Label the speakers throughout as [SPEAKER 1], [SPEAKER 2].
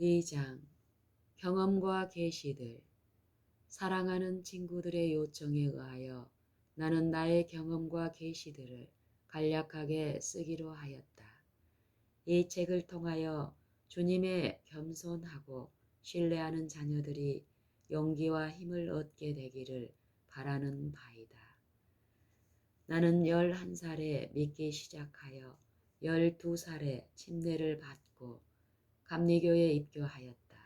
[SPEAKER 1] 2장 경험과 계시들. 사랑하는 친구들의 요청에 의하여 나는 나의 경험과 계시들을 간략하게 쓰기로 하였다. 이 책을 통하여 주님의 겸손하고 신뢰하는 자녀들이 용기와 힘을 얻게 되기를 바라는 바이다. 나는 11살에 믿기 시작하여 12살에 침례를 받고 감리교에 입교하였다.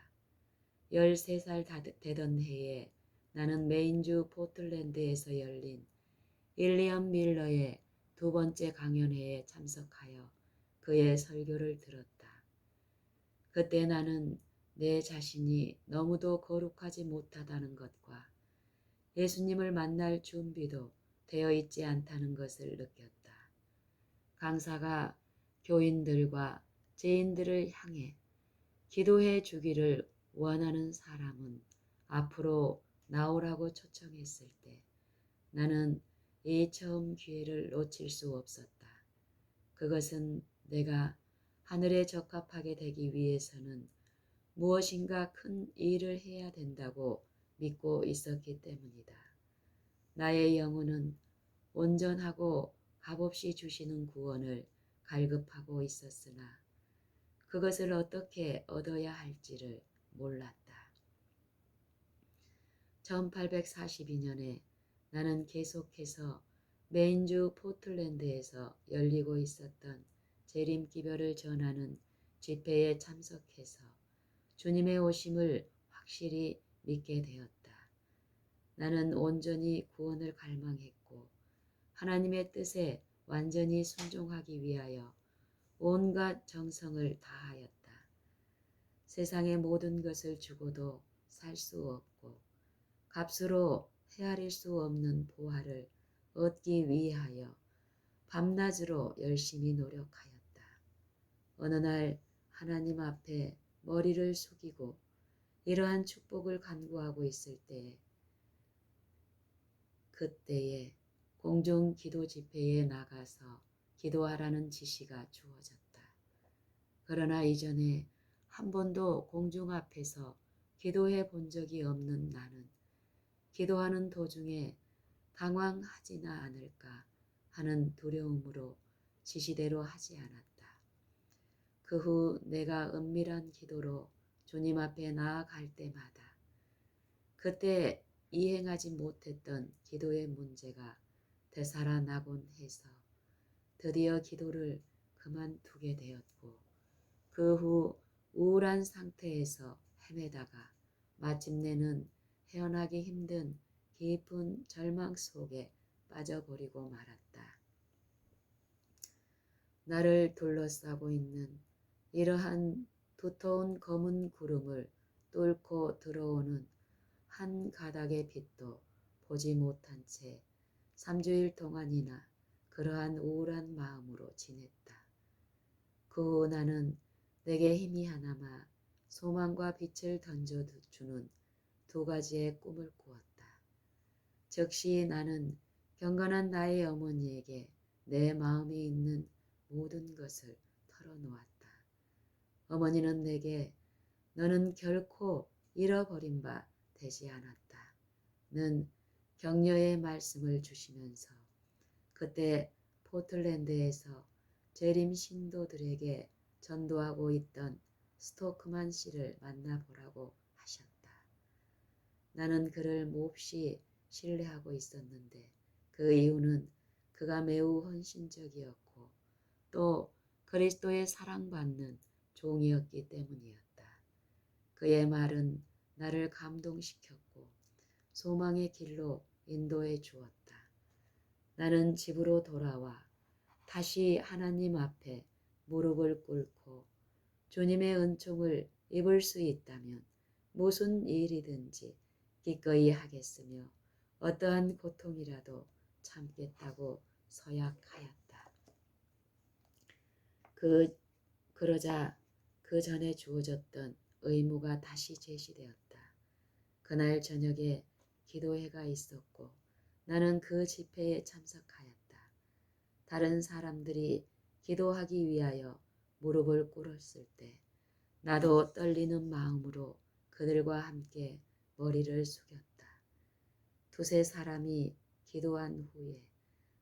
[SPEAKER 1] 13살 되던 해에 나는 메인주 포틀랜드에서 열린 윌리엄 밀러의 두 번째 강연회에 참석하여 그의 설교를 들었다. 그때 나는 내 자신이 너무도 거룩하지 못하다는 것과 예수님을 만날 준비도 되어 있지 않다는 것을 느꼈다. 강사가 교인들과 죄인들을 향해 기도해 주기를 원하는 사람은 앞으로 나오라고 초청했을 때 나는 이 처음 기회를 놓칠 수 없었다. 그것은 내가 하늘에 적합하게 되기 위해서는 무엇인가 큰 일을 해야 된다고 믿고 있었기 때문이다. 나의 영혼은 온전하고 값없이 주시는 구원을 갈급하고 있었으나 그것을 어떻게 얻어야 할지를 몰랐다. 1842년에 나는 계속해서 메인주 포틀랜드에서 열리고 있었던 재림기별을 전하는 집회에 참석해서 주님의 오심을 확실히 믿게 되었다. 나는 온전히 구원을 갈망했고 하나님의 뜻에 완전히 순종하기 위하여 온갖 정성을 다하였다. 세상의 모든 것을 주고도 살 수 없고 값으로 헤아릴 수 없는 보화를 얻기 위하여 밤낮으로 열심히 노력하였다. 어느 날 하나님 앞에 머리를 숙이고 이러한 축복을 간구하고 있을 때 그때에 공중 기도 집회에 나가서 기도하라는 지시가 주어졌다. 그러나 이전에 한 번도 공중 앞에서 기도해 본 적이 없는 나는 기도하는 도중에 당황하지나 않을까 하는 두려움으로 지시대로 하지 않았다. 그 후 내가 은밀한 기도로 주님 앞에 나아갈 때마다 그때 이행하지 못했던 기도의 문제가 되살아나곤 해서 드디어 기도를 그만두게 되었고 그 후 우울한 상태에서 헤매다가 마침내는 헤어나기 힘든 깊은 절망 속에 빠져버리고 말았다. 나를 둘러싸고 있는 이러한 두터운 검은 구름을 뚫고 들어오는 한 가닥의 빛도 보지 못한 채 3주일 동안이나 그러한 우울한 마음으로 지냈다. 그 후 나는 내게 힘이 하나마 소망과 빛을 던져주는 두 가지의 꿈을 꾸었다. 즉시 나는 경건한 나의 어머니에게 내 마음에 있는 모든 것을 털어놓았다. 어머니는 내게 너는 결코 잃어버린 바 되지 않았다. 는 격려의 말씀을 주시면서 그때 포틀랜드에서 재림 신도들에게 전도하고 있던 스토크만 씨를 만나보라고 하셨다. 나는 그를 몹시 신뢰하고 있었는데 그 이유는 그가 매우 헌신적이었고 또 그리스도의 사랑받는 종이었기 때문이었다. 그의 말은 나를 감동시켰고 소망의 길로 인도해 주었다. 나는 집으로 돌아와 다시 하나님 앞에 무릎을 꿇고 주님의 은총을 입을 수 있다면 무슨 일이든지 기꺼이 하겠으며 어떠한 고통이라도 참겠다고 서약하였다. 그러자 그 전에 주어졌던 의무가 다시 제시되었다. 그날 저녁에 기도회가 있었고 나는 그 집회에 참석하였다. 다른 사람들이 기도하기 위하여 무릎을 꿇었을 때 나도 떨리는 마음으로 그들과 함께 머리를 숙였다. 두세 사람이 기도한 후에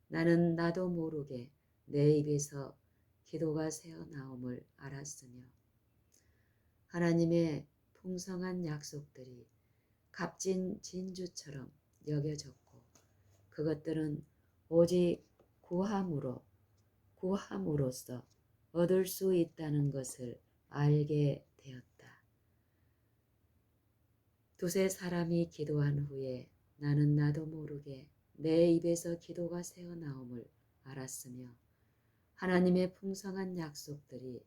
[SPEAKER 1] 나는 나도 모르게 내 입에서 기도가 새어나옴을 알았으며 하나님의 풍성한 약속들이 값진 진주처럼 여겨졌고 그것들은 오직 구함으로써 얻을 수 있다는 것을 알게 되었다. 두세 사람이 기도한 후에 나는 나도 모르게 내 입에서 기도가 새어나옴을 알았으며 하나님의 풍성한 약속들이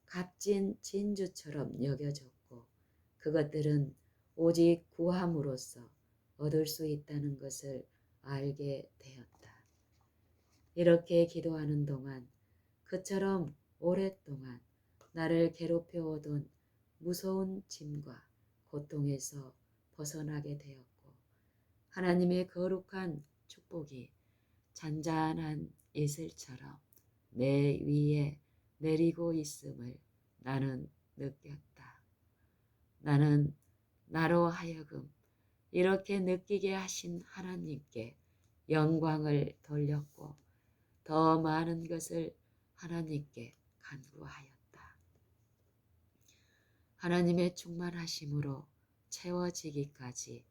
[SPEAKER 1] 값진 진주처럼 여겨졌고 그것들은 오직 구함으로써 얻을 수 있다는 것을 알게 되었다. 이렇게 기도하는 동안 그처럼 오랫동안 나를 괴롭혀 오던 무서운 짐과 고통에서 벗어나게 되었고 하나님의 거룩한 축복이 잔잔한 이슬처럼 내 위에 내리고 있음을 나는 느꼈다. 나는 나로 하여금 이렇게 느끼게 하신 하나님께 영광을 돌렸고 더 많은 것을 하나님께 간구하였다. 하나님의 충만하심으로 채워지기까지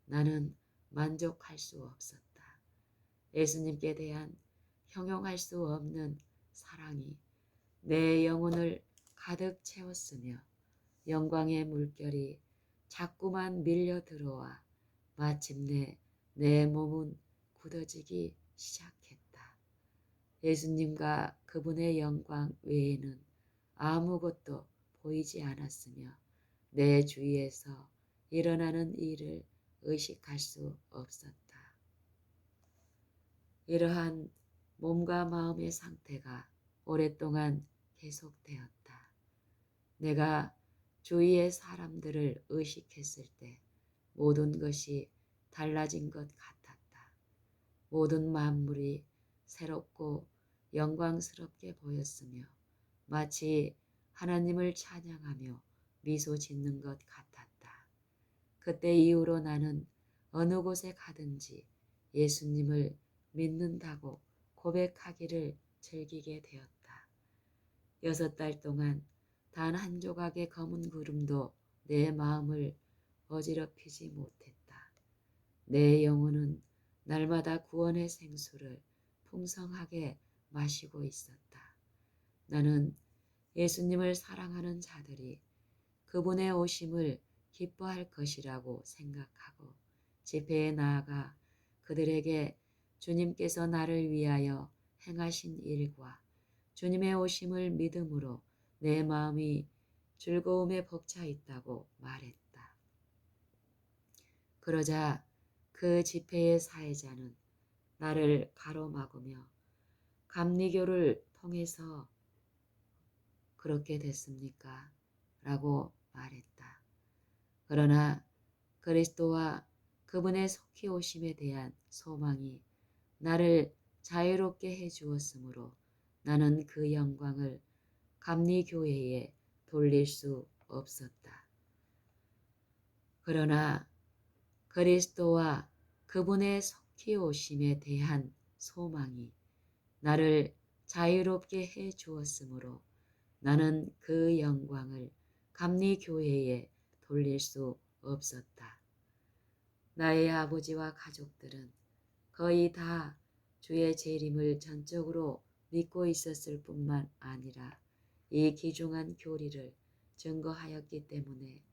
[SPEAKER 1] 나는 만족할 수 없었다. 예수님께 대한 형용할 수 없는 사랑이 내 영혼을 가득 채웠으며 영광의 물결이 자꾸만 밀려 들어와 마침내 내 몸은 굳어지기 시작했다. 예수님과 그분의 영광 외에는 아무것도 보이지 않았으며 내 주위에서 일어나는 일을 의식할 수 없었다. 이러한 몸과 마음의 상태가 오랫동안 계속되었다. 내가 주위의 사람들을 의식했을 때 모든 것이 달라진 것 같았다. 모든 만물이 새롭고 영광스럽게 보였으며 마치 하나님을 찬양하며 미소 짓는 것 같았다. 그때 이후로 나는 어느 곳에 가든지 예수님을 믿는다고 고백하기를 즐기게 되었다. 6달 동안 단 한 조각의 검은 구름도 내 마음을 어지럽히지 못했다. 내 영혼은 날마다 구원의 생수를 풍성하게 마시고 있었다. 나는 예수님을 사랑하는 자들이 그분의 오심을 기뻐할 것이라고 생각하고 집회에 나아가 그들에게 주님께서 나를 위하여 행하신 일과 주님의 오심을 믿음으로 내 마음이 즐거움에 벅차 있다고 말했다. 그러자 그 집회의 사회자는 나를 가로막으며 감리교를 통해서 그렇게 됐습니까? 라고 말했다. 그러나 그리스도와 그분의 속히 오심에 대한 소망이 나를 자유롭게 해주었으므로 나는 그 영광을 감리교회에 돌릴 수 없었다. 그러나 그리스도와 그분의 속히 오심에 대한 소망이 나를 자유롭게 해주었으므로 나는 그 영광을 감리교회에 돌릴 수 없었다. 나의 아버지와 가족들은 거의 다 주의 재림을 전적으로 믿고 있었을 뿐만 아니라 이 귀중한 교리를 증거하였기 때문에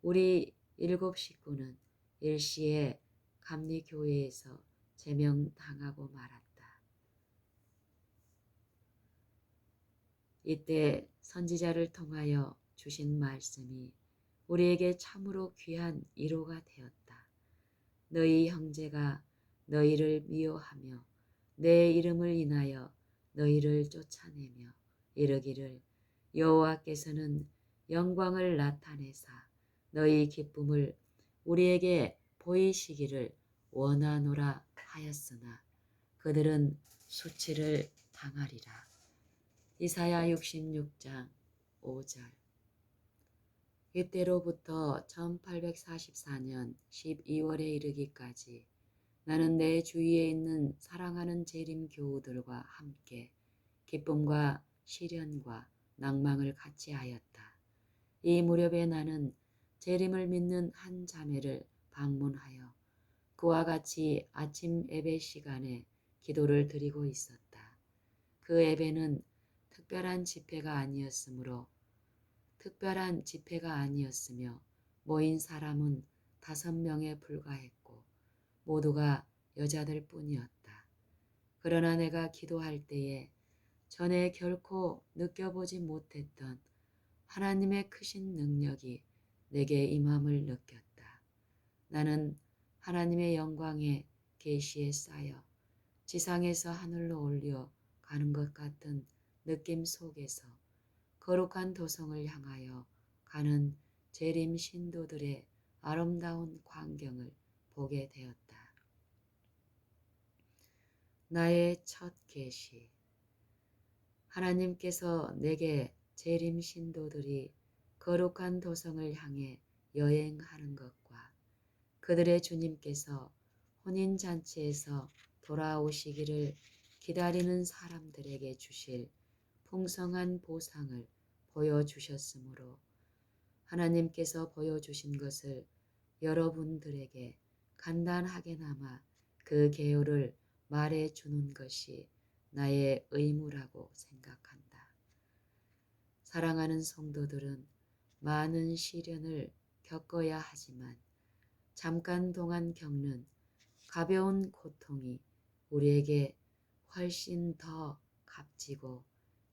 [SPEAKER 1] 우리 7 식구는 일시에 감리교회에서 제명당하고 말았다. 이때 선지자를 통하여 주신 말씀이 우리에게 참으로 귀한 위로가 되었다. 너희 형제가 너희를 미워하며 내 이름을 인하여 너희를 쫓아내며 이르기를 여호와께서는 영광을 나타내사 너희 기쁨을 우리에게 보이시기를 원하노라 하였으나 그들은 수치를 당하리라. 이사야 66장 5절. 이때로부터 1844년 12월에 이르기까지 나는 내 주위에 있는 사랑하는 재림 교우들과 함께 기쁨과 시련과 낭망을 같이 하였다. 이 무렵에 나는 재림을 믿는 한 자매를 방문하여 그와 같이 아침 예배 시간에 기도를 드리고 있었다. 그 예배는 특별한 집회가 아니었으며 모인 사람은 5명에 불과했고 모두가 여자들 뿐이었다. 그러나 내가 기도할 때에 전에 결코 느껴보지 못했던 하나님의 크신 능력이 내게 임함을 느꼈다. 나는 하나님의 영광의 계시에 쌓여 지상에서 하늘로 올려 가는 것 같은 느낌 속에서 거룩한 도성을 향하여 가는 재림 신도들의 아름다운 광경을 보게 되었다. 나의 첫 계시. 하나님께서 내게 재림 신도들이 거룩한 도성을 향해 여행하는 것과 그들의 주님께서 혼인잔치에서 돌아오시기를 기다리는 사람들에게 주실 풍성한 보상을 보여주셨으므로 하나님께서 보여주신 것을 여러분들에게 간단하게나마 그 개요를 말해주는 것이 나의 의무라고 생각한다. 사랑하는 성도들은 많은 시련을 겪어야 하지만 잠깐 동안 겪는 가벼운 고통이 우리에게 훨씬 더 값지고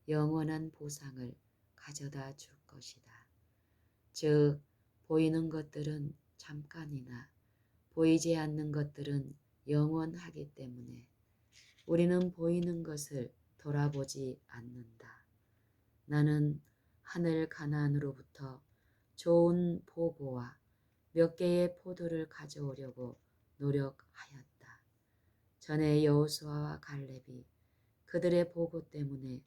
[SPEAKER 1] 영원한 보상을 가져다 줄 것이다. 즉, 보이는 것들은 잠깐이나 보이지 않는 것들은 영원하기 때문에 우리는 보이는 것을 돌아보지 않는다. 나는 하늘 가나안으로부터 좋은 보고와 몇 개의 포도를 가져오려고 노력하였다. 전에 여호수아와 갈렙이 그들의 보고 때문에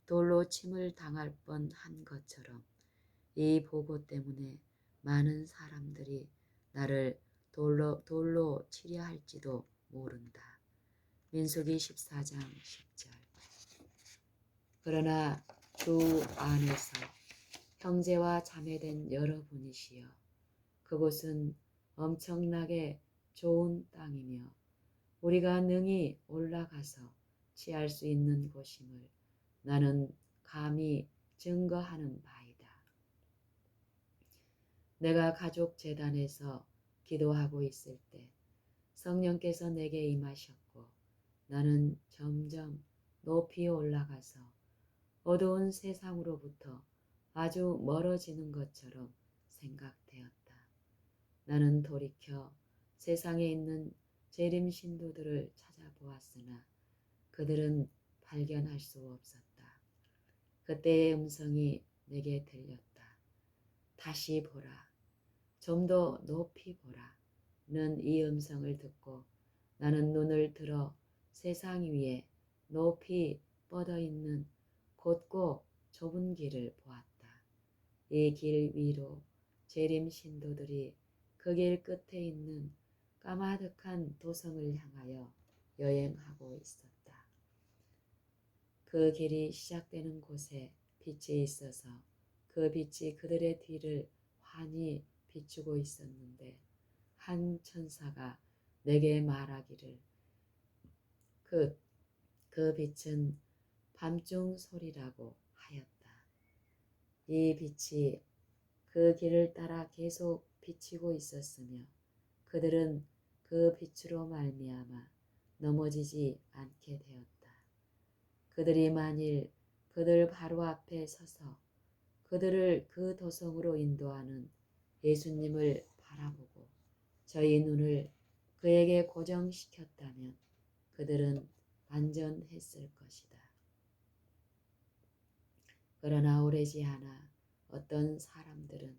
[SPEAKER 1] 돌로 침을 당할 뻔한 것처럼 이 보고 때문에 많은 사람들이 나를 돌로 치려 할지도 모른다. 민수기 14장 10절. 그러나 주 안에서 형제와 자매된 여러분이시여, 그곳은 엄청나게 좋은 땅이며 우리가 능히 올라가서 취할 수 있는 곳임을 나는 감히 증거하는 바이다. 내가 가족 재단에서 기도하고 있을 때 성령께서 내게 임하셨고 나는 점점 높이 올라가서 어두운 세상으로부터 아주 멀어지는 것처럼 생각되었다. 나는 돌이켜 세상에 있는 재림 신도들을 찾아보았으나 그들은 발견할 수 없었다. 그때의 음성이 내게 들렸다. 다시 보라. 좀 더 높이 보라. 는 이 음성을 듣고 나는 눈을 들어 세상 위에 높이 뻗어 있는 곧고 좁은 길을 보았다. 이 길 위로 재림 신도들이 그 길 끝에 있는 까마득한 도성을 향하여 여행하고 있었다. 그 길이 시작되는 곳에 빛이 있어서 그 빛이 그들의 뒤를 환히 비추고 있었는데 한 천사가 내게 말하기를 그 빛은 밤중 소리라고 하였다. 이 빛이 그 길을 따라 계속 비치고 있었으며 그들은 그 빛으로 말미암아 넘어지지 않게 되었다. 그들이 만일 그들 바로 앞에 서서 그들을 그 도성으로 인도하는 예수님을 바라보고 저희 눈을 그에게 고정시켰다면 그들은 안전했을 것이다. 그러나 오래지 않아 어떤 사람들은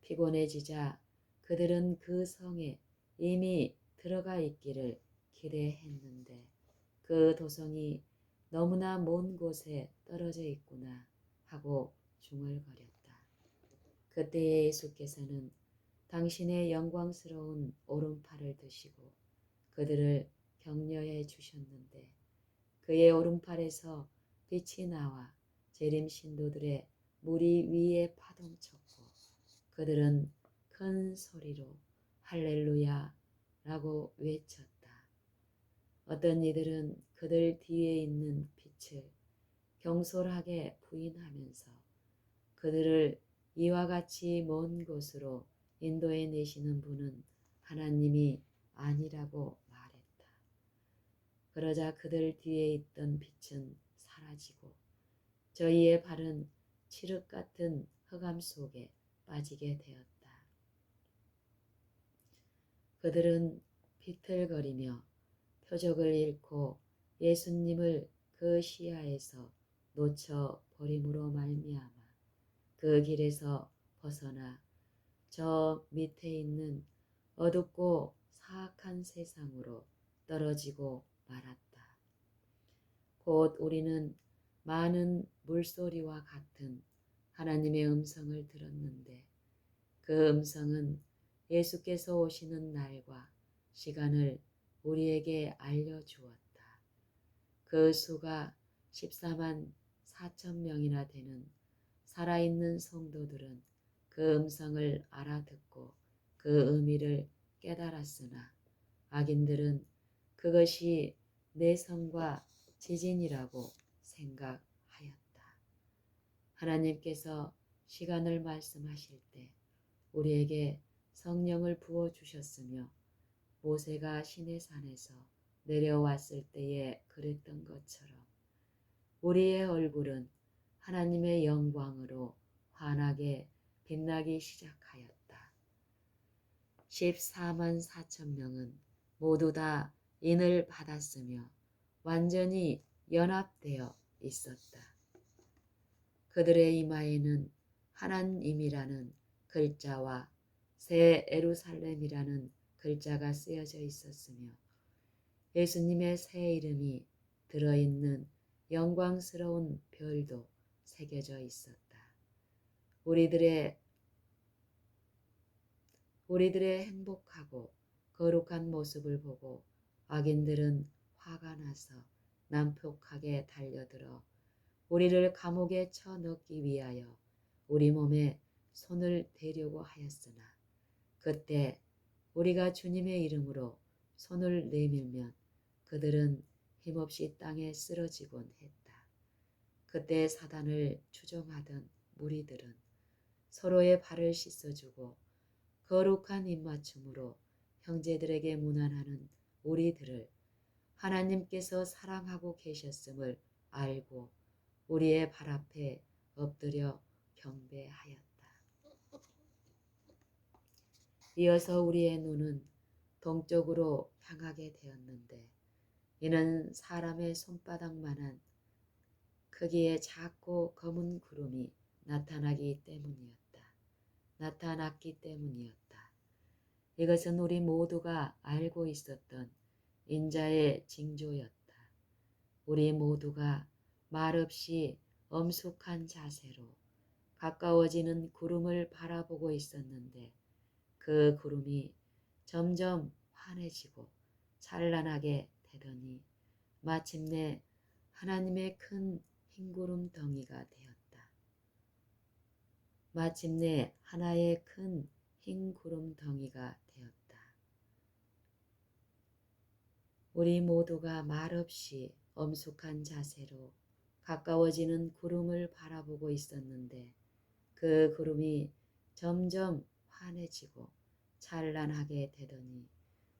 [SPEAKER 1] 피곤해지자 그들은 그 성에 이미 들어가 있기를 기대했는데 그 도성이 너무나 먼 곳에 떨어져 있구나 하고 중얼거렸다. 그때에 예수께서는 당신의 영광스러운 오른팔을 드시고 그들을 격려해 주셨는데 그의 오른팔에서 빛이 나와 재림 신도들의 무리 위에 파동쳤고 그들은 큰 소리로 할렐루야 라고 외쳤다. 어떤 이들은 그들 뒤에 있는 빛을 경솔하게 부인하면서 그들을 이와 같이 먼 곳으로 인도해 내시는 분은 하나님이 아니라고 말했다. 그러자 그들 뒤에 있던 빛은 사라지고 저희의 발은 칠흑 같은 흑암 속에 빠지게 되었다. 그들은 비틀거리며 표적을 잃고 예수님을 그 시야에서 놓쳐 버림으로 말미암아 그 길에서 벗어나 저 밑에 있는 어둡고 사악한 세상으로 떨어지고 말았다. 곧 우리는 많은 물소리와 같은 하나님의 음성을 들었는데 그 음성은 예수께서 오시는 날과 시간을 우리에게 알려주었다. 그 수가 14만 4천 명이나 되는 살아있는 성도들은 그 음성을 알아듣고 그 의미를 깨달았으나 악인들은 그것이 내성과 지진이라고 생각하였다. 하나님께서 시간을 말씀하실 때 우리에게 성령을 부어주셨으며 모세가 시내산에서 내려왔을 때에 그랬던 것처럼 우리의 얼굴은 하나님의 영광으로 환하게 빛나기 시작하였다. 14만 4천 명은 모두 다 인을 받았으며 완전히 연합되어 있었다. 그들의 이마에는 하나님이라는 글자와 새 예루살렘이라는 글자가 쓰여져 있었으며 예수님의 새 이름이 들어있는 영광스러운 별도 새겨져 있었다. 우리들의 행복하고 거룩한 모습을 보고 악인들은 화가 나서 난폭하게 달려들어 우리를 감옥에 쳐넣기 위하여 우리 몸에 손을 대려고 하였으나 그때 우리가 주님의 이름으로 손을 내밀면 그들은 힘없이 땅에 쓰러지곤 했다. 그때 사단을 추종하던 무리들은 서로의 발을 씻어주고 거룩한 입맞춤으로 형제들에게 문안하는 우리들을 하나님께서 사랑하고 계셨음을 알고 우리의 발 앞에 엎드려 경배하였다. 이어서 우리의 눈은 동쪽으로 향하게 되었는데 이는 사람의 손바닥만한 크기의 작고 검은 구름이 나타났기 때문이었다. 이것은 우리 모두가 알고 있었던 인자의 징조였다. 우리 모두가 말없이 엄숙한 자세로 가까워지는 구름을 바라보고 있었는데 그 구름이 점점 환해지고 찬란하게 되더니 마침내 하나님의 큰 흰구름 덩이가 되었다. 마침내 하나의 큰 흰 구름 덩이가 되었다. 우리 모두가 말없이 엄숙한 자세로 가까워지는 구름을 바라보고 있었는데 그 구름이 점점 환해지고 찬란하게 되더니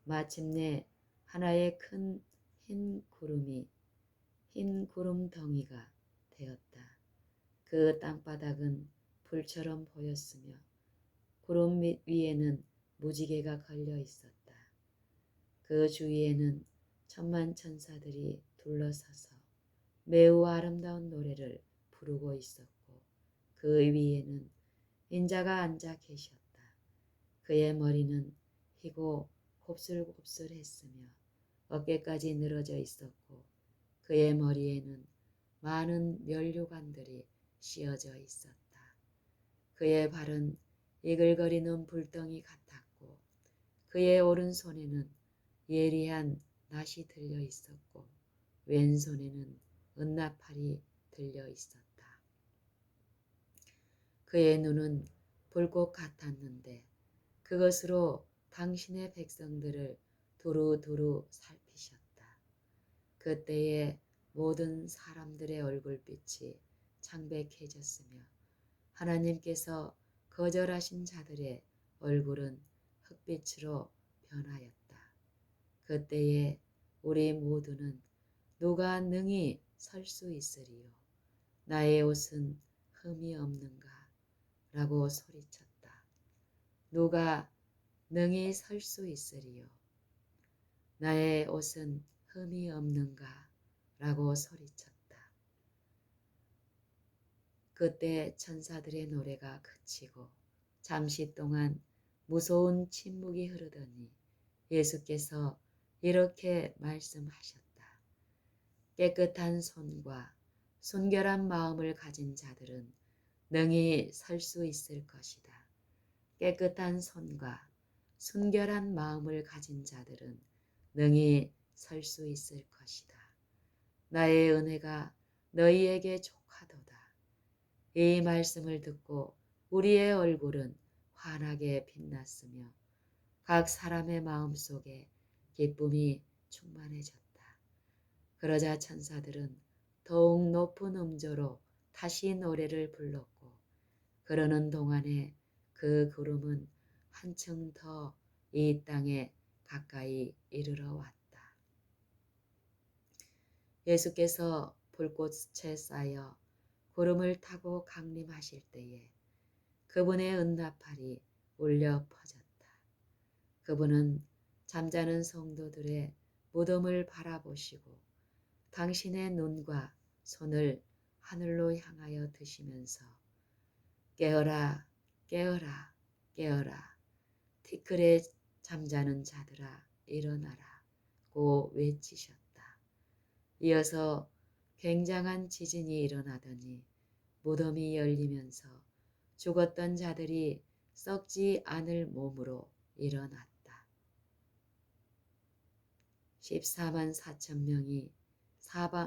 [SPEAKER 1] 마침내 하나의 큰 흰 구름 덩이가 되었다. 그 땅바닥은 불처럼 보였으며 구름 위에는 무지개가 걸려 있었다. 그 주위에는 천만 천사들이 둘러서서 매우 아름다운 노래를 부르고 있었고 그 위에는 인자가 앉아 계셨다. 그의 머리는 희고 곱슬곱슬했으며 어깨까지 늘어져 있었고 그의 머리에는 많은 면류관들이 씌어져 있었다. 그의 발은 이글거리는 불덩이 같았고 그의 오른손에는 예리한 낫이 들려 있었고 왼손에는 은나팔이 들려 있었다. 그의 눈은 불꽃 같았는데 그것으로 당신의 백성들을 두루두루 살피셨다. 그때에 모든 사람들의 얼굴빛이 창백해졌으며 하나님께서 거절하신 자들의 얼굴은 흑빛으로 변하였다. 그때에 우리 모두는 누가 능히 설 수 있으리요? 나의 옷은 흠이 없는가? 라고 소리쳤다. 누가 능히 설 수 있으리요? 나의 옷은 흠이 없는가? 라고 소리쳤다. 그때 천사들의 노래가 그치고 잠시 동안 무서운 침묵이 흐르더니 예수께서 이렇게 말씀하셨다. 깨끗한 손과 순결한 마음을 가진 자들은 능히 설 수 있을 것이다. 깨끗한 손과 순결한 마음을 가진 자들은 능히 설 수 있을 것이다. 나의 은혜가 너희에게 족하도다. 이 말씀을 듣고 우리의 얼굴은 환하게 빛났으며 각 사람의 마음속에 기쁨이 충만해졌다. 그러자 천사들은 더욱 높은 음조로 다시 노래를 불렀고 그러는 동안에 그 구름은 한층 더 이 땅에 가까이 이르러 왔다. 예수께서 불꽃에 쌓여 구름을 타고 강림하실 때에 그분의 은나팔이 울려 퍼졌다. 그분은 잠자는 성도들의 무덤을 바라보시고 당신의 눈과 손을 하늘로 향하여 드시면서 깨어라, 깨어라, 깨어라. 티끌에 잠자는 자들아 일어나라 고 외치셨다. 이어서 굉장한 지진이 일어나더니 무덤이 열리면서 죽었던 자들이 썩지 않을 몸으로 일어났다. 14만 4천 명이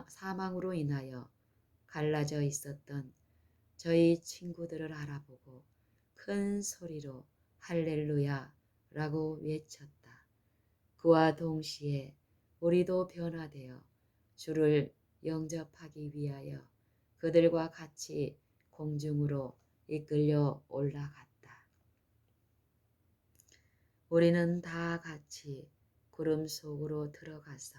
[SPEAKER 1] 사망으로 인하여 갈라져 있었던 저희 친구들을 알아보고 큰 소리로 할렐루야 라고 외쳤다. 그와 동시에 우리도 변화되어 주를 영접하기 위하여 그들과 같이 공중으로 이끌려 올라갔다. 우리는 다 같이 구름 속으로 들어가서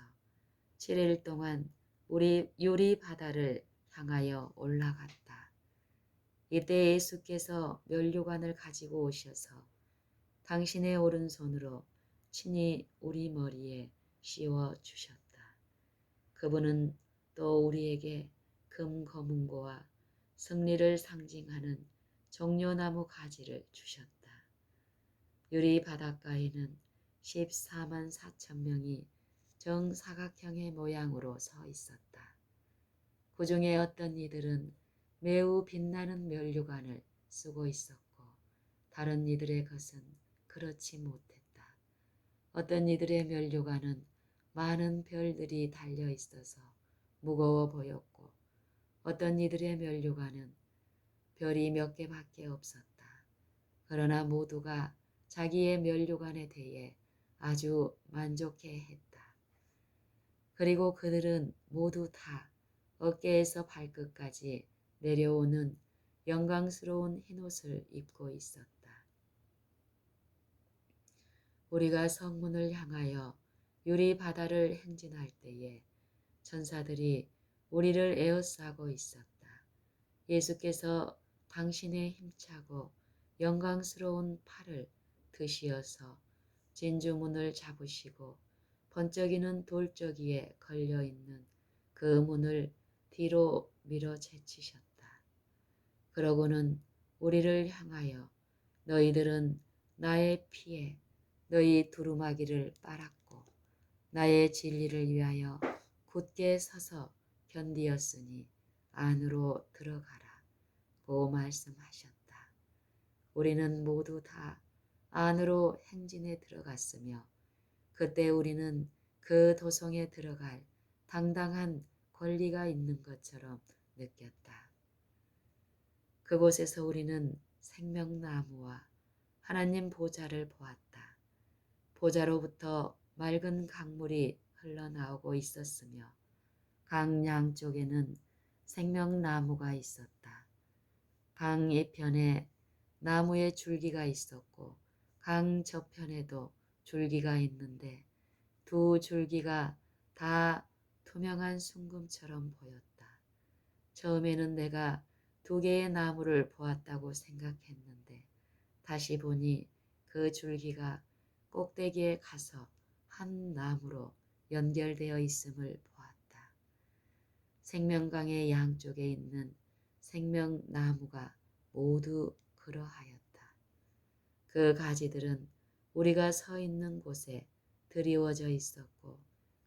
[SPEAKER 1] 7일 동안 우리 유리 바다를 향하여 올라갔다. 이때 예수께서 면류관을 가지고 오셔서 당신의 오른손으로 친히 우리 머리에 씌워 주셨다. 그분은 또 우리에게 금거문고와 승리를 상징하는 종려나무 가지를 주셨다. 유리 바닷가에는 14만 4천 명이 정사각형의 모양으로 서 있었다. 그 중에 어떤 이들은 매우 빛나는 면류관을 쓰고 있었고 다른 이들의 것은 그렇지 못했다. 어떤 이들의 면류관은 많은 별들이 달려 있어서 무거워 보였고 어떤 이들의 면류관은 별이 몇 개밖에 없었다. 그러나 모두가 자기의 면류관에 대해 아주 만족해 했다. 그리고 그들은 모두 다 어깨에서 발끝까지 내려오는 영광스러운 흰옷을 입고 있었다. 우리가 성문을 향하여 유리 바다를 행진할 때에 천사들이 우리를 에워싸고 있었다. 예수께서 당신의 힘차고 영광스러운 팔을 드시어서 진주문을 잡으시고 번쩍이는 돌저기에 걸려있는 그 문을 뒤로 밀어 제치셨다. 그러고는 우리를 향하여 너희들은 나의 피에 너희 두루마기를 빨았고 나의 진리를 위하여 굳게 서서 견디었으니 안으로 들어가라 고 말씀하셨다. 우리는 모두 다 안으로 행진에 들어갔으며 그때 우리는 그 도성에 들어갈 당당한 권리가 있는 것처럼 느꼈다. 그곳에서 우리는 생명나무와 하나님 보좌를 보았다. 보좌로부터 맑은 강물이 흘러나오고 있었으며 강 양쪽에는 생명나무가 있었다. 강 이편에 나무의 줄기가 있었고 강 저편에도 줄기가 있는데 두 줄기가 다 투명한 순금처럼 보였다. 처음에는 내가 두 개의 나무를 보았다고 생각했는데 다시 보니 그 줄기가 꼭대기에 가서 한 나무로 연결되어 있음을 보았다. 생명강의 양쪽에 있는 생명나무가 모두 그러하였다. 그 가지들은 우리가 서 있는 곳에 드리워져 있었고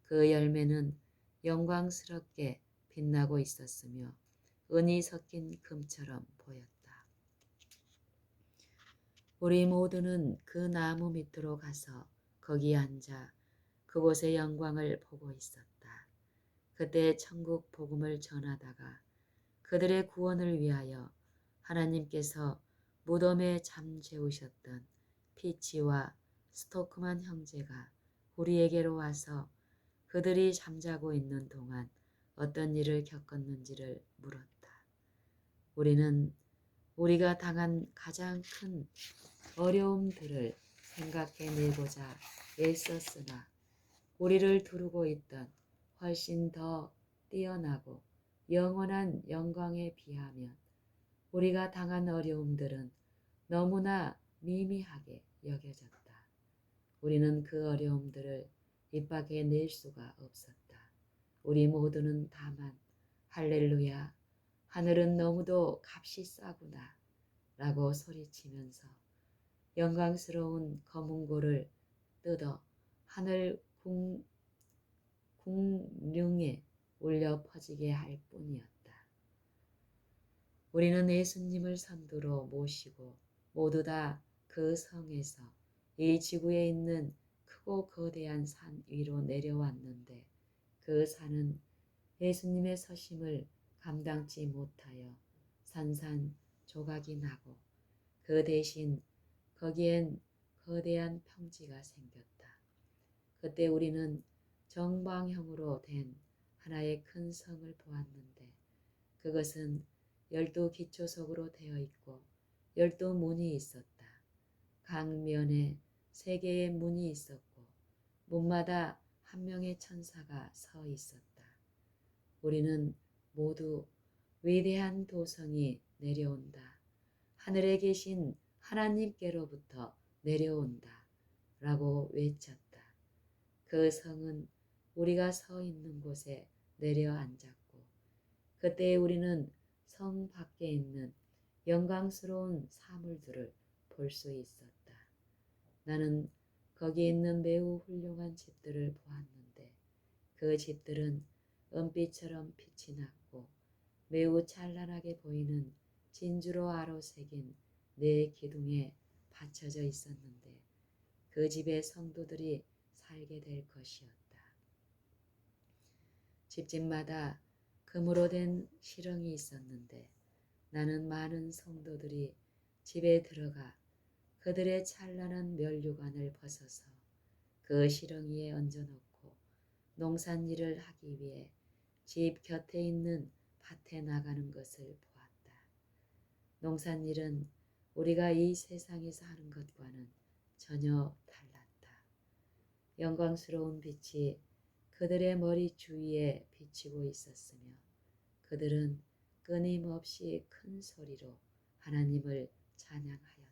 [SPEAKER 1] 그 열매는 영광스럽게 빛나고 있었으며 은이 섞인 금처럼 보였다. 우리 모두는 그 나무 밑으로 가서 거기 앉아 그곳의 영광을 보고 있었다. 그때 천국 복음을 전하다가 그들의 구원을 위하여 하나님께서 무덤에 잠재우셨던 피치와 스토크만 형제가 우리에게로 와서 그들이 잠자고 있는 동안 어떤 일을 겪었는지를 물었다. 우리는 우리가 당한 가장 큰 어려움들을 생각해내고자 애썼으나 우리를 두르고 있던 훨씬 더 뛰어나고 영원한 영광에 비하면 우리가 당한 어려움들은 너무나 미미하게 여겨졌다. 우리는 그 어려움들을 입 밖에 낼 수가 없었다. 우리 모두는 다만 할렐루야, 하늘은 너무도 값이 싸구나 라고 소리치면서 영광스러운 검은고를 뜯어 하늘 궁룡에 울려 퍼지게 할 뿐이었다. 우리는 예수님을 선두로 모시고 모두 다 그 성에서 이 지구에 있는 크고 거대한 산 위로 내려왔는데 그 산은 예수님의 서심을 감당치 못하여 산산조각이 나고 그 대신 거기엔 거대한 평지가 생겼다. 그때 우리는 정방형으로 된 하나의 큰 성을 보았는데 그것은 12기초석으로 되어 있고 12문이 있었다. 각 면에 3개의 문이 있었고 문마다 한 명의 천사가 서 있었다. 우리는 모두 위대한 도성이 내려온다. 하늘에 계신 하나님께로부터 내려온다. 라고 외쳤다. 그 성은 우리가 서 있는 곳에 내려앉았고 그때 우리는 성 밖에 있는 영광스러운 사물들을 볼 수 있었다. 나는 거기 있는 매우 훌륭한 집들을 보았는데 그 집들은 은빛처럼 빛이 났고 매우 찬란하게 보이는 진주로 아로새긴 4기둥에 받쳐져 있었는데 그 집의 성도들이 살게 될 것이었다. 집집마다 금으로 된 시렁이 있었는데 나는 많은 성도들이 집에 들어가 그들의 찬란한 면류관을 벗어서 그 시렁이에 얹어놓고 농산일을 하기 위해 집 곁에 있는 밭에 나가는 것을 보았다. 농산일은 우리가 이 세상에서 하는 것과는 전혀 달랐다. 영광스러운 빛이 그들의 머리 주위에 비치고 있었으며 그들은 끊임없이 큰 소리로 하나님을 찬양하였다.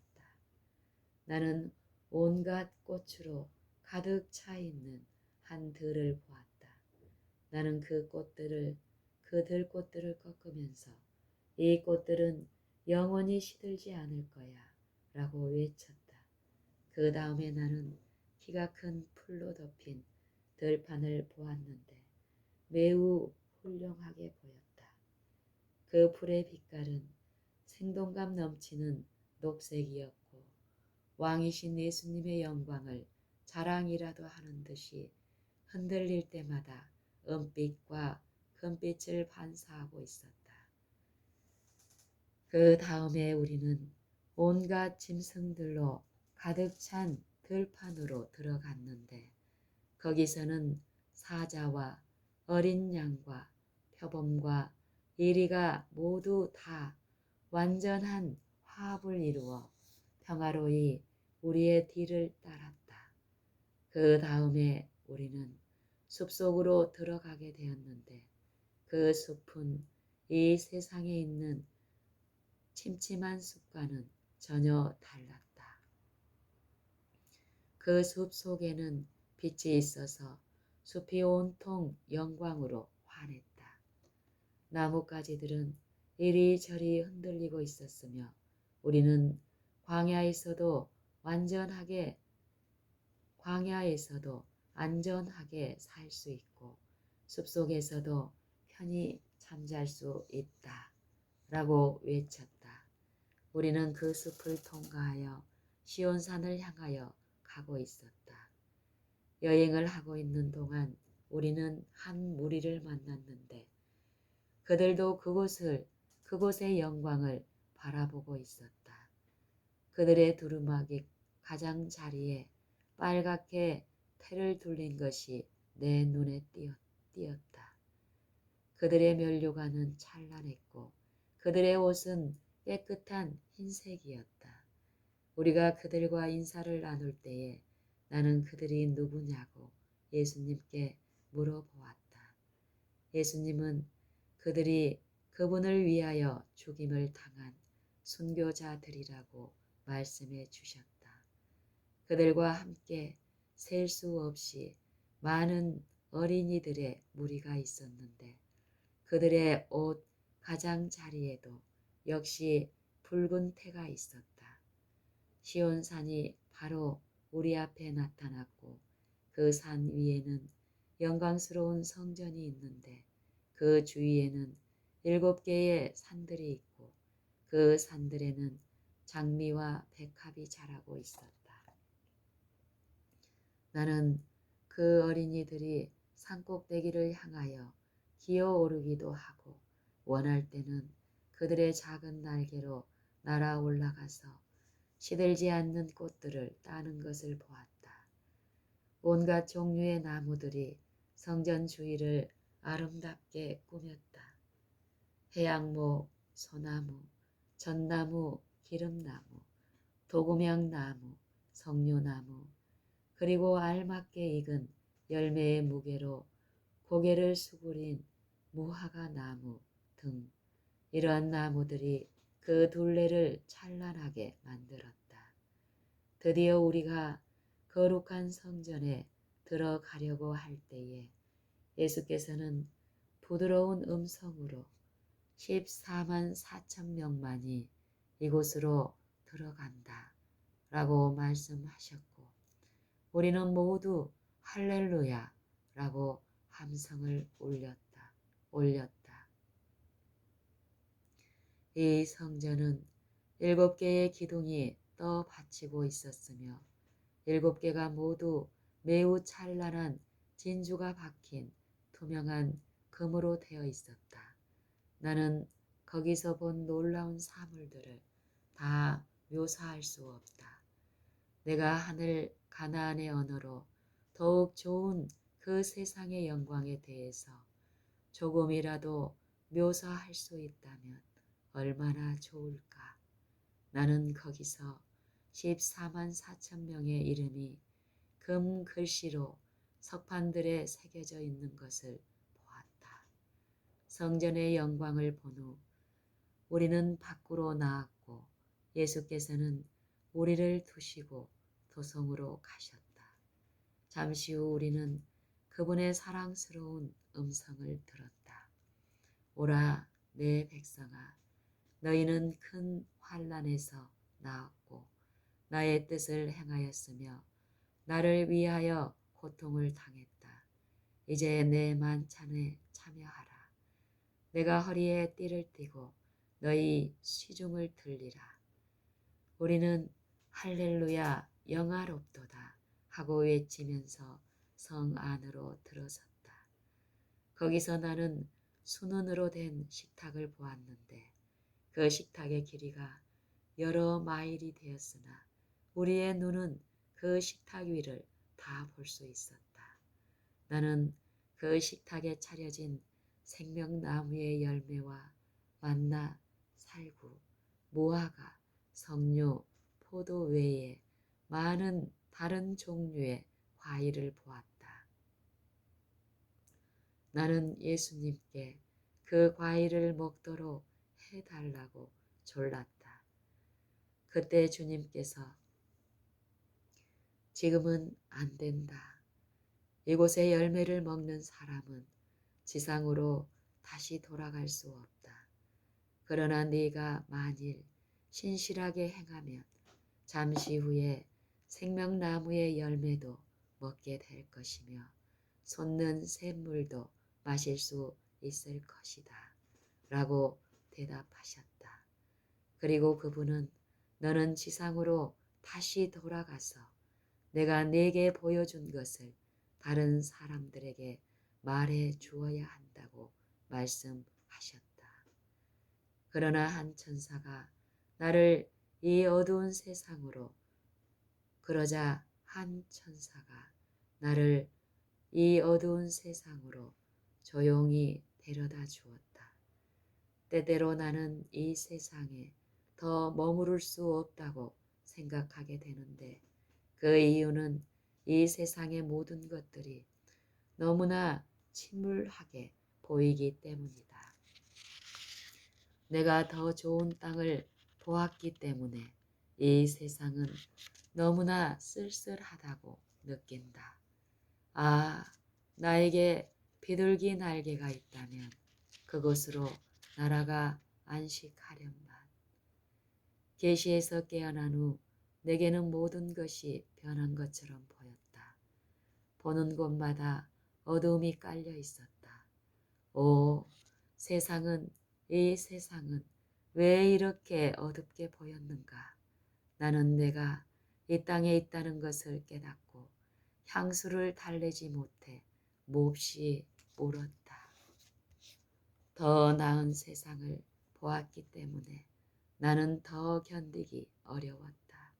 [SPEAKER 1] 나는 온갖 꽃으로 가득 차 있는 한 들을 보았다. 나는 그 들꽃들을 꺾으면서 이 꽃들은 영원히 시들지 않을 거야 라고 외쳤다. 그 다음에 나는 키가 큰 풀로 덮인 들판을 보았는데 매우 훌륭하게 보였다. 그 풀의 빛깔은 생동감 넘치는 녹색이었고 왕이신 예수님의 영광을 자랑이라도 하는 듯이 흔들릴 때마다 은빛과 금빛을 반사하고 있었다. 그 다음에 우리는 온갖 짐승들로 가득 찬 들판으로 들어갔는데 거기서는 사자와 어린 양과 표범과 이리가 모두 다 완전한 화합을 이루어 평화로이 우리의 뒤를 따랐다. 그 다음에 우리는 숲속으로 들어가게 되었는데 그 숲은 이 세상에 있는 침침한 숲과는 전혀 달랐다. 그 숲 속에는 빛이 있어서 숲이 온통 영광으로 환했다. 나뭇가지들은 이리저리 흔들리고 있었으며 우리는 광야에서도 안전하게 살 수 있고 숲속에서도 편히 잠잘 수 있다. 라고 외쳤다. 우리는 그 숲을 통과하여 시온산을 향하여 가고 있었다. 여행을 하고 있는 동안 우리는 한 무리를 만났는데 그들도 그곳의 영광을 바라보고 있었다. 그들의 두루마기 가장자리에 빨갛게 테를 둘린 것이 내 눈에 띄었다. 그들의 면류관은 찬란했고 그들의 옷은 깨끗한 흰색이었다. 우리가 그들과 인사를 나눌 때에 나는 그들이 누구냐고 예수님께 물어보았다. 예수님은 그들이 그분을 위하여 죽임을 당한 순교자들이라고 말씀해 주셨다. 그들과 함께 셀 수 없이 많은 어린이들의 무리가 있었는데 그들의 옷 가장자리에도 역시 붉은 태가 있었다. 시온산이 바로 우리 앞에 나타났고 그 산 위에는 영광스러운 성전이 있는데 그 주위에는 7개의 산들이 있고 그 산들에는 장미와 백합이 자라고 있었다. 나는 그 어린이들이 산꼭대기를 향하여 기어오르기도 하고 원할 때는 그들의 작은 날개로 날아 올라가서 시들지 않는 꽃들을 따는 것을 보았다. 온갖 종류의 나무들이 성전 주위를 아름답게 꾸몄다. 해양목, 소나무, 전나무, 기름나무, 도금향나무, 석류나무, 그리고 알맞게 익은 열매의 무게로 고개를 수그린 무화과 나무 등 이러한 나무들이 그 둘레를 찬란하게 만들었다. 드디어 우리가 거룩한 성전에 들어가려고 할 때에 예수께서는 부드러운 음성으로 14만 4천 명만이 이곳으로 들어간다 라고 말씀하셨고 우리는 모두 할렐루야 라고 함성을 올렸다. 이 성전은 7개의 기둥이 떠 받치고 있었으며 7개가 모두 매우 찬란한 진주가 박힌 투명한 금으로 되어 있었다. 나는 거기서 본 놀라운 사물들을 다 묘사할 수 없다. 내가 하늘 가나안의 언어로 더욱 좋은 그 세상의 영광에 대해서 조금이라도 묘사할 수 있다면 얼마나 좋을까. 나는 거기서 14만 4천 명의 이름이 금 글씨로 석판들에 새겨져 있는 것을 보았다. 성전의 영광을 본 후 우리는 밖으로 나왔고 예수께서는 우리를 두시고 도성으로 가셨다. 잠시 후 우리는 그분의 사랑스러운 음성을 들었다. 오라 내 백성아 너희는 큰 환난에서 나왔고 나의 뜻을 행하였으며 나를 위하여 고통을 당했다. 이제 내 만찬에 참여하라. 내가 허리에 띠를 띠고 너희 시중을 들리라. 우리는 할렐루야 영화롭도다 하고 외치면서 성 안으로 들어섰다. 거기서 나는 수는으로 된 식탁을 보았는데 그 식탁의 길이가 여러 마일이 되었으나 우리의 눈은 그 식탁 위를 다 볼 수 있었다. 나는 그 식탁에 차려진 생명나무의 열매와 만나, 살구, 무화과, 석류, 포도 외에 많은 다른 종류의 과일을 보았다. 나는 예수님께 그 과일을 먹도록 해달라고 졸랐다. 그때 주님께서 지금은 안 된다. 이곳의 열매를 먹는 사람은 지상으로 다시 돌아갈 수 없다. 그러나 네가 만일 신실하게 행하면 잠시 후에 생명나무의 열매도 먹게 될 것이며 솟는 샘물도 마실 수 있을 것이다. 라고 대답하셨다. 그리고 그분은 너는 지상으로 다시 돌아가서 내가 네게 보여준 것을 다른 사람들에게 말해 주어야 한다고 말씀하셨다. 그러나 한 천사가 나를 이 어두운 세상으로 그러자 한 천사가 나를 이 어두운 세상으로 조용히 데려다 주었다. 때때로 나는 이 세상에 더 머무를 수 없다고 생각하게 되는데 그 이유는 이 세상의 모든 것들이 너무나 침울하게 보이기 때문이다. 내가 더 좋은 땅을 보았기 때문에 이 세상은 너무나 쓸쓸하다고 느낀다. 아, 나에게 비둘기 날개가 있다면 그곳으로 날아가 안식하련만. 계시에서 깨어난 후 내게는 모든 것이 변한 것처럼 보였다. 보는 곳마다 어두움이 깔려 있었다. 오, 이 세상은 왜 이렇게 어둡게 보였는가? 나는 내가 이 땅에 있다는 것을 깨닫고 향수를 달래지 못해 몹시 울었다. 더 나은 세상을 보았기 때문에 나는 더 견디기 어려웠다.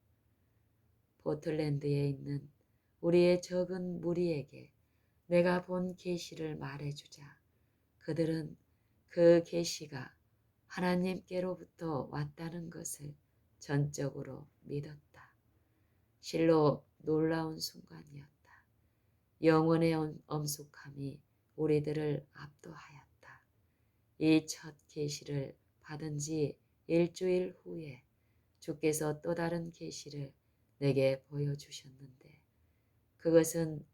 [SPEAKER 1] 포틀랜드에 있는 우리의 적은 무리에게 내가 본 계시를 말해주자. 그들은 그 계시가 하나님께로부터 왔다는 것을 전적으로 믿었다. 실로 놀라운 순간이었다. 영혼의 엄숙함이 우리들을 압도하였다. 이 첫 계시를 받은 지 일주일 후에 주께서 또 다른 계시를 내게 보여주셨는데 그것은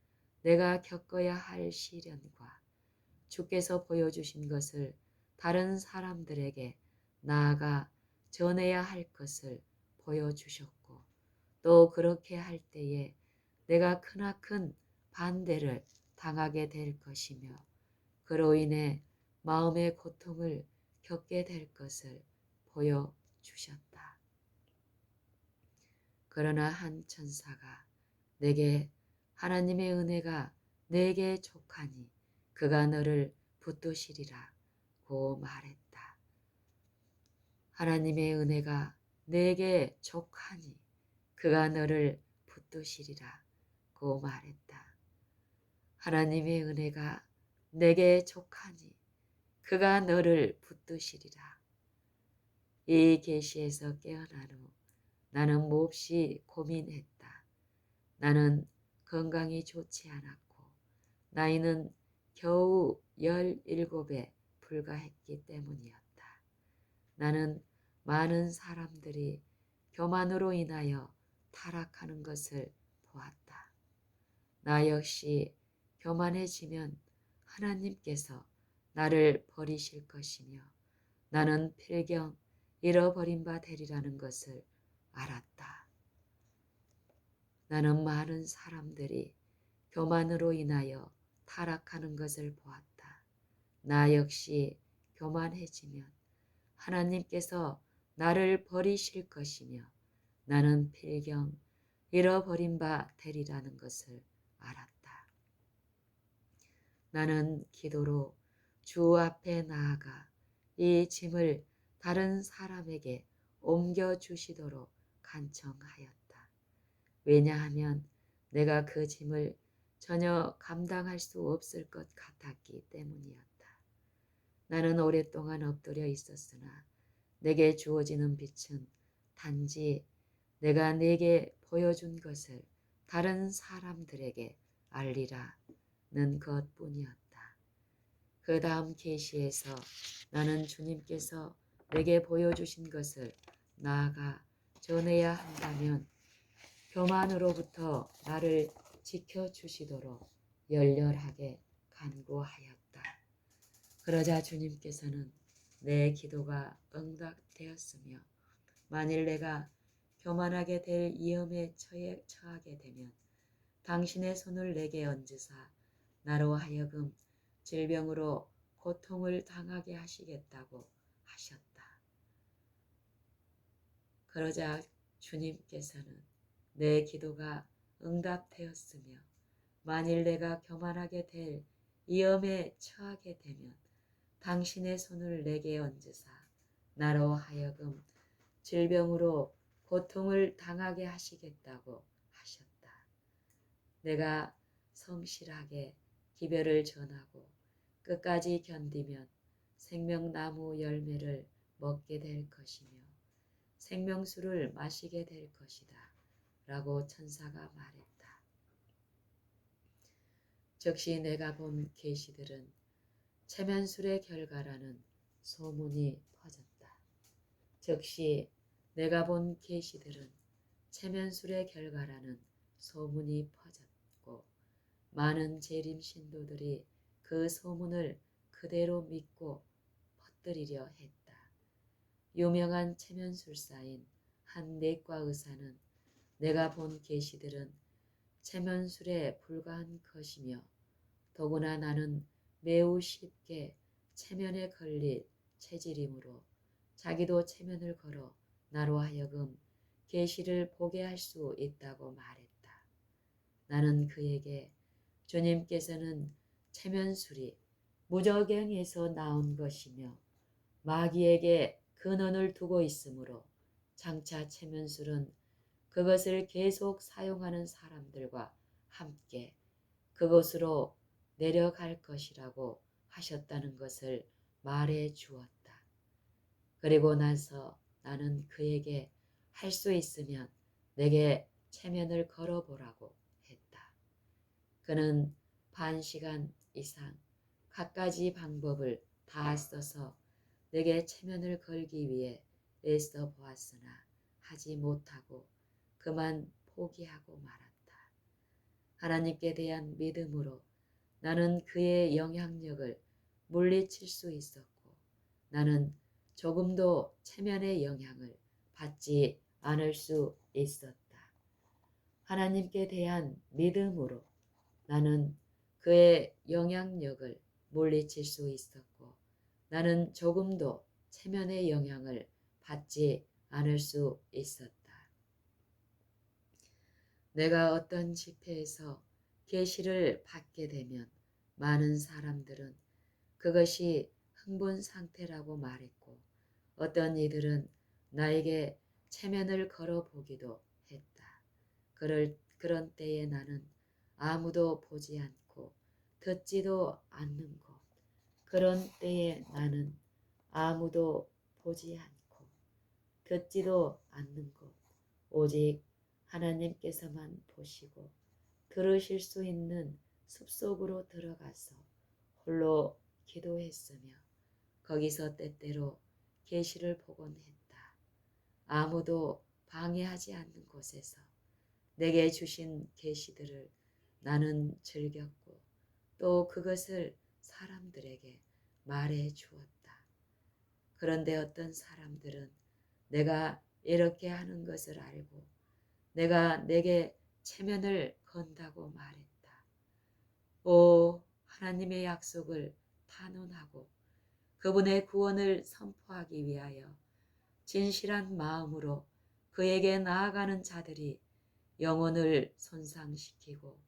[SPEAKER 1] 내가 겪어야 할 시련과 주께서 보여주신 것을 다른 사람들에게 나아가 전해야 할 것을 보여주셨고 또 그렇게 할 때에 내가 크나큰 반대를 당하게 될 것이며 그로 인해 마음의 고통을 겪게 될 것을 보여주셨다. 그러나 한 천사가 내게 하나님의 은혜가 내게 족하니 그가 너를 붙드시리라고 말했다. 하나님의 은혜가 내게 족하니 그가 너를 붙드시리라고 말했다. 하나님의 은혜가 내게 족하니 그가 너를 붙드시리라. 이 계시에서 깨어난 후 나는 몹시 고민했다. 나는 건강이 좋지 않았고 나이는 겨우 17에 불과했기 때문이었다. 나는 많은 사람들이 교만으로 인하여 타락하는 것을 보았다. 나 역시 교만해지면 하나님께서 나를 버리실 것이며 나는 필경 잃어버린 바 되리라는 것을 알았다. 나는 많은 사람들이 교만으로 인하여 타락하는 것을 보았다. 나 역시 교만해지면 하나님께서 나를 버리실 것이며 나는 필경 잃어버린 바 되리라는 것을 알았다. 나는 기도로 주 앞에 나아가 이 짐을 다른 사람에게 옮겨주시도록 간청하였다. 왜냐하면 내가 그 짐을 전혀 감당할 수 없을 것 같았기 때문이었다. 나는 오랫동안 엎드려 있었으나 내게 주어지는 빛은 단지 내가 내게 보여준 것을 다른 사람들에게 알리라는 것뿐이었다. 그 다음 계시에서 나는 주님께서 내게 보여주신 것을 나아가 전해야 한다면 교만으로부터 나를 지켜주시도록 열렬하게 간구하였다. 그러자 주님께서는 내 기도가 응답되었으며 만일 내가 교만하게 될 위험에 처하게 되면 당신의 손을 내게 얹으사 나로 하여금 질병으로 고통을 당하게 하시겠다고 하셨다. 그러자 주님께서는 내 기도가 응답되었으며 만일 내가 교만하게 될 위험에 처하게 되면 당신의 손을 내게 얹으사 나로 하여금 질병으로 고통을 당하게 하시겠다고 하셨다. 내가 성실하게 기별을 전하고 끝까지 견디면 생명나무 열매를 먹게 될 것이며 생명수를 마시게 될 것이다. 라고 천사가 말했다. 즉시 내가 본 계시들은 체면술의 결과라는 소문이 퍼졌다. 즉시 내가 본 계시들은 체면술의 결과라는 소문이 퍼졌고 많은 재림 신도들이 그 소문을 그대로 믿고 퍼뜨리려 했다. 유명한 체면술사인 한 내과 의사는 내가 본 계시들은 체면술에 불과한 것이며 더구나 나는 매우 쉽게 체면에 걸릴 체질이므로 자기도 체면을 걸어 나로 하여금 계시를 보게 할 수 있다고 말했다. 나는 그에게 주님께서는 체면술이 무저갱에서 나온 것이며 마귀에게 근원을 두고 있으므로 장차 체면술은 그것을 계속 사용하는 사람들과 함께 그곳으로 내려갈 것이라고 하셨다는 것을 말해 주었다. 그리고 나서 나는 그에게 할 수 있으면 내게 체면을 걸어보라고 했다. 그는 반 시간 이상 갖가지 방법을 다 써서 내게 체면을 걸기 위해 애써 보았으나 하지 못하고 그만 포기하고 말았다. 하나님께 대한 믿음으로 나는 그의 영향력을 물리칠 수 있었고 나는 조금도 체면의 영향을 받지 않을 수 있었다. 하나님께 대한 믿음으로 나는 그의 영향력을 물리칠 수 있었고 나는 조금도 체면의 영향을 받지 않을 수 있었다. 내가 어떤 집회에서 계시를 받게 되면 많은 사람들은 그것이 흥분 상태라고 말했고 어떤 이들은 나에게 체면을 걸어보기도 했다. 그런 때에 나는 아무도 보지 않고 듣지도 않는 곳, 그런 때에 나는 아무도 보지 않고 듣지도 않는 곳, 오직 하나님께서만 보시고 들으실 수 있는 숲속으로 들어가서 홀로 기도했으며 거기서 때때로 계시를 보곤 했다. 아무도 방해하지 않는 곳에서 내게 주신 계시들을 나는 즐겼고 또 그것을 사람들에게 말해 주었다. 그런데 어떤 사람들은 내가 이렇게 하는 것을 알고 내가 내게 체면을 건다고 말했다. 오, 하나님의 약속을 탄원하고 그분의 구원을 선포하기 위하여 진실한 마음으로 그에게 나아가는 자들이 영혼을 손상시키고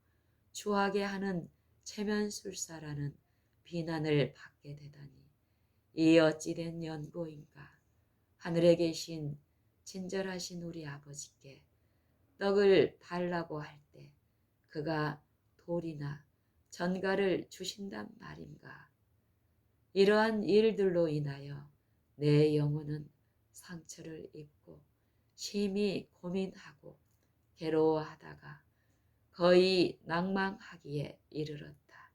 [SPEAKER 1] 추하게 하는 체면술사라는 비난을 받게 되다니 이 어찌된 연고인가. 하늘에 계신 친절하신 우리 아버지께 떡을 달라고 할 때 그가 돌이나 전갈을 주신단 말인가. 이러한 일들로 인하여 내 영혼은 상처를 입고 심히 고민하고 괴로워하다가 거의 낭망하기에 이르렀다.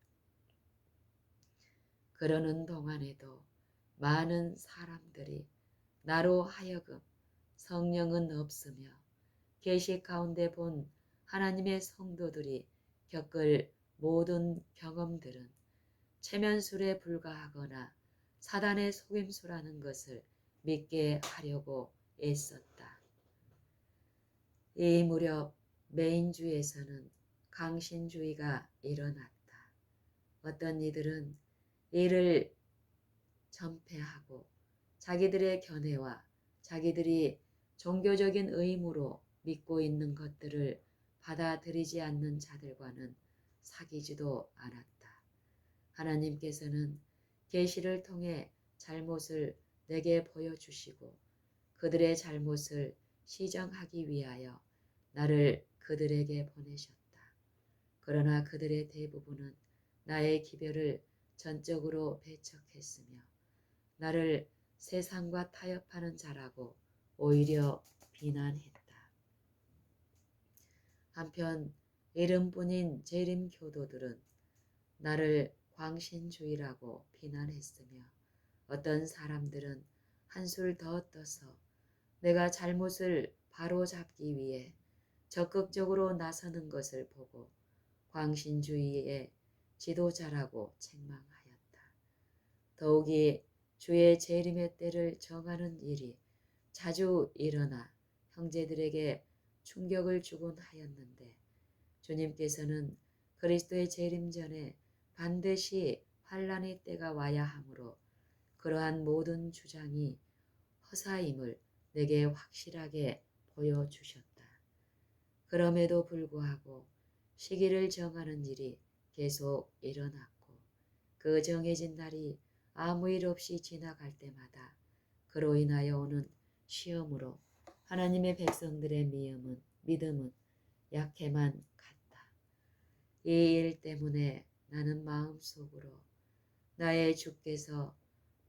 [SPEAKER 1] 그러는 동안에도 많은 사람들이 나로 하여금 성령은 없으며 계시 가운데 본 하나님의 성도들이 겪을 모든 경험들은 체면술에 불과하거나 사단의 속임수라는 것을 믿게 하려고 애썼다. 이 무렵 메인주에서는 강신주의가 일어났다. 어떤 이들은 이를 전폐하고 자기들의 견해와 자기들이 종교적인 의무로 믿고 있는 것들을 받아들이지 않는 자들과는 사귀지도 않았다. 하나님께서는 계시를 통해 잘못을 내게 보여주시고 그들의 잘못을 시정하기 위하여 나를 그들에게 보내셨다. 그러나 그들의 대부분은 나의 기별을 전적으로 배척했으며 나를 세상과 타협하는 자라고 오히려 비난했다. 한편 이름뿐인 재림 교도들은 나를 광신주의라고 비난했으며 어떤 사람들은 한술 더 떠서 내가 잘못을 바로잡기 위해 적극적으로 나서는 것을 보고 광신주의의 지도자라고 책망하였다. 더욱이 주의 재림의 때를 정하는 일이 자주 일어나 형제들에게 충격을 주곤 하였는데 주님께서는 그리스도의 재림 전에 반드시 환란의 때가 와야 하므로 그러한 모든 주장이 허사임을 내게 확실하게 보여주셨다. 그럼에도 불구하고 시기를 정하는 일이 계속 일어났고 그 정해진 날이 아무 일 없이 지나갈 때마다 그로 인하여 오는 시험으로 하나님의 백성들의 믿음은 약해만 갔다. 이 일 때문에 나는 마음속으로 나의 주께서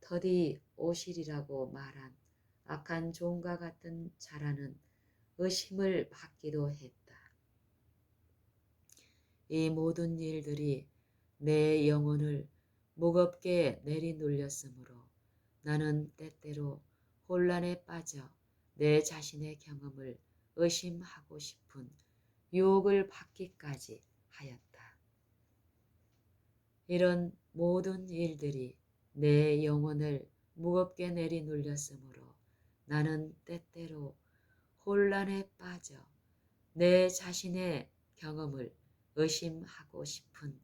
[SPEAKER 1] 더디 오시리라고 말한 악한 종과 같은 자라는 의심을 받기도 했다. 이 모든 일들이 내 영혼을 무겁게 내리놀렸으므로 나는 때때로 혼란에 빠져 내 자신의 경험을 의심하고 싶은 유혹을 받기까지 하였다. 이런 모든 일들이 내 영혼을 무겁게 내리놀렸으므로 나는 때때로 혼란에 빠져 내 자신의 경험을 의심하고 싶은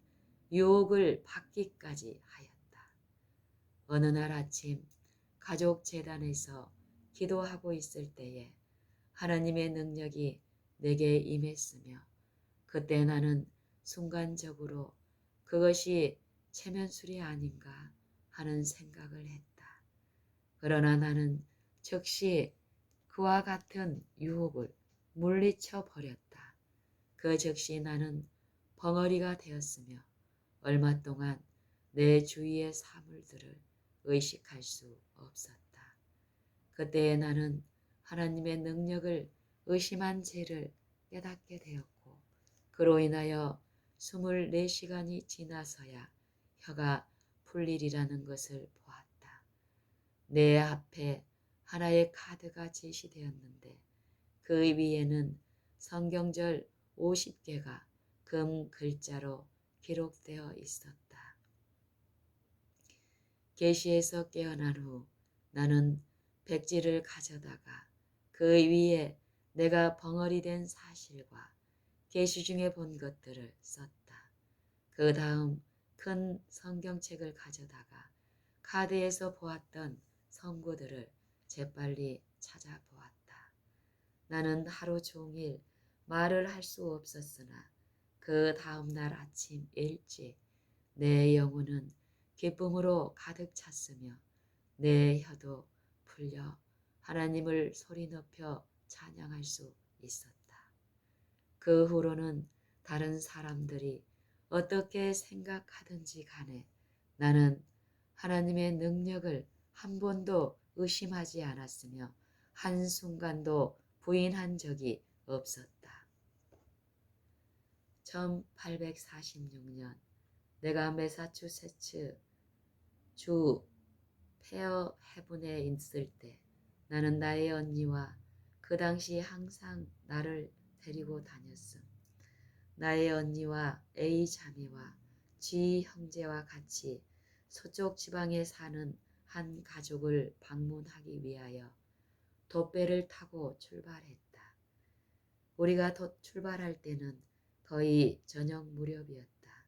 [SPEAKER 1] 유혹을 받기까지 하였다. 어느 날 아침 가족 재단에서 기도하고 있을 때에 하나님의 능력이 내게 임했으며 그때 나는 순간적으로 그것이 체면술이 아닌가 하는 생각을 했다. 그러나 나는 즉시 그와 같은 유혹을 물리쳐 버렸다. 그 즉시 나는 벙어리가 되었으며 얼마 동안 내 주위의 사물들을 의식할 수 없었다. 그때에 나는 하나님의 능력을 의심한 죄를 깨닫게 되었고 그로 인하여 24시간이 지나서야 혀가 풀리리라는 것을 보았다. 내 앞에 하나의 카드가 제시되었는데 그 위에는 성경절 50개가 금 글자로 기록되어 있었다. 계시에서 깨어난 후 나는 백지를 가져다가 그 위에 내가 벙어리 된 사실과 계시 중에 본 것들을 썼다. 그 다음 큰 성경책을 가져다가 카드에서 보았던 성구들을 재빨리 찾아보았다. 나는 하루 종일 말을 할 수 없었으나 그 다음날 아침 일찍 내 영혼은 기쁨으로 가득 찼으며 내 혀도 풀려 하나님을 소리 높여 찬양할 수 있었다. 그 후로는 다른 사람들이 어떻게 생각하든지 간에 나는 하나님의 능력을 한 번도 의심하지 않았으며 한순간도 부인한 적이 없었다. 1846년 내가 매사추세츠 주 페어헤븐에 있을 때 나는 나의 언니와 그 당시 항상 나를 데리고 다녔음. 나의 언니와 A 자매와 G 형제와 같이 서쪽 지방에 사는 한 가족을 방문하기 위하여 돛배를 타고 출발했다. 우리가 출발할 때는 거의 저녁 무렵이었다.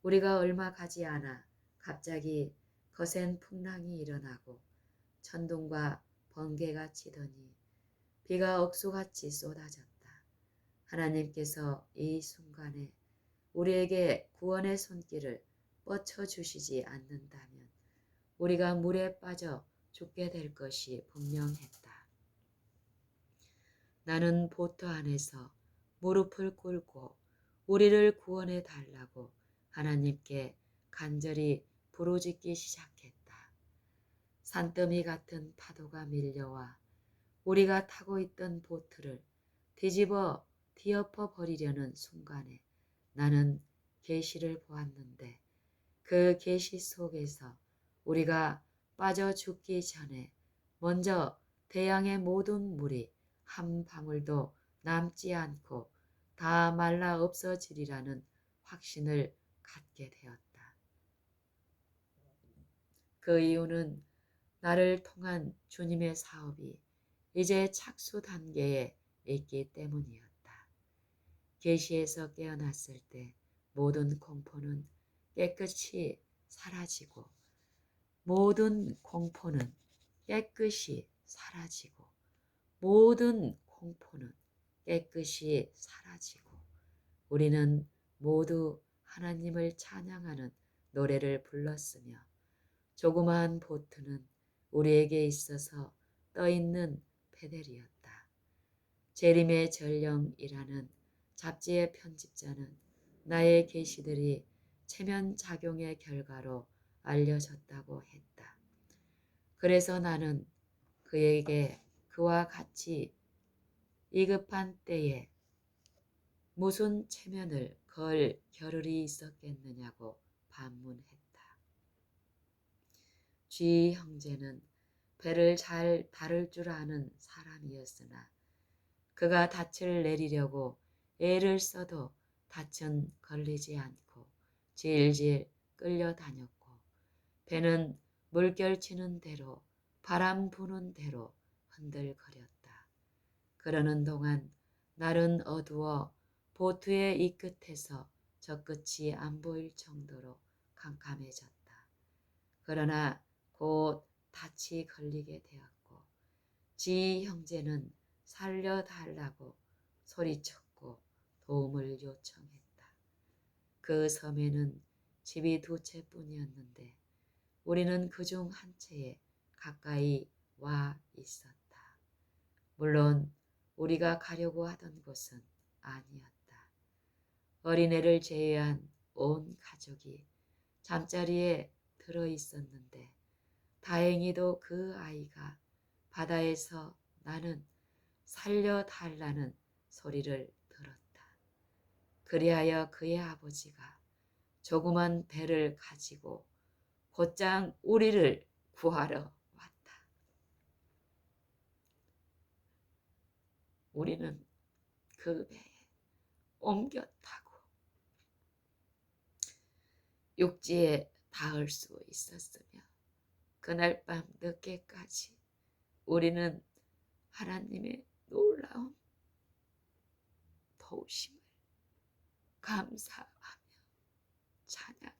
[SPEAKER 1] 우리가 얼마 가지 않아 갑자기 거센 풍랑이 일어나고 천둥과 번개가 치더니 비가 억수같이 쏟아졌다. 하나님께서 이 순간에 우리에게 구원의 손길을 뻗쳐주시지 않는다면 우리가 물에 빠져 죽게 될 것이 분명했다. 나는 보트 안에서 무릎을 꿇고 우리를 구원해 달라고 하나님께 간절히 부르짖기 시작했다. 산더미 같은 파도가 밀려와 우리가 타고 있던 보트를 뒤집어 뒤엎어 버리려는 순간에 나는 계시를 보았는데 그 계시 속에서 우리가 빠져 죽기 전에 먼저 대양의 모든 물이 한 방울도 남지 않고 다 말라 없어지리라는 확신을 갖게 되었다. 그 이유는 나를 통한 주님의 사업이 이제 착수 단계에 있기 때문이었다. 계시에서 깨어났을 때 모든 공포는 깨끗이 사라지고 모든 공포는 깨끗이 사라지고 모든 공포는 깨끗이 사라지고 우리는 모두 하나님을 찬양하는 노래를 불렀으며 조그마한 보트는 우리에게 있어서 떠있는 페델이었다. 재림의 전령이라는 잡지의 편집자는 나의 계시들이 체면작용의 결과로 알려졌다고 했다. 그래서 나는 그에게 그와 같이 위급한 때에 무슨 체면을 걸 겨를이 있었겠느냐고 반문했다. G 형제는 배를 잘 다룰 줄 아는 사람이었으나 그가 닻을 내리려고 애를 써도 닻은 걸리지 않고 질질 끌려다녔고 배는 물결치는 대로 바람 부는 대로 흔들거렸다. 그러는 동안 날은 어두워 보트의 이 끝에서 저 끝이 안 보일 정도로 캄캄해졌다. 그러나 곧 닻이 걸리게 되었고 지 형제는 살려달라고 소리쳤고 도움을 요청했다. 그 섬에는 집이 2채뿐이었는데 우리는 그중 한 채에 가까이 와 있었다. 물론 우리가 가려고 하던 곳은 아니었다. 어린애를 제외한 온 가족이 잠자리에 들어 있었는데 다행히도 그 아이가 바다에서 나는 살려달라는 소리를 들었다. 그리하여 그의 아버지가 조그만 배를 가지고 곧장 우리를 구하러 왔다. 우리는 그 배에 옮겨 타고 육지에 닿을 수 있었으며 그날 밤 늦게까지 우리는 하나님의 놀라운 도우심을 감사하며 찬양했다.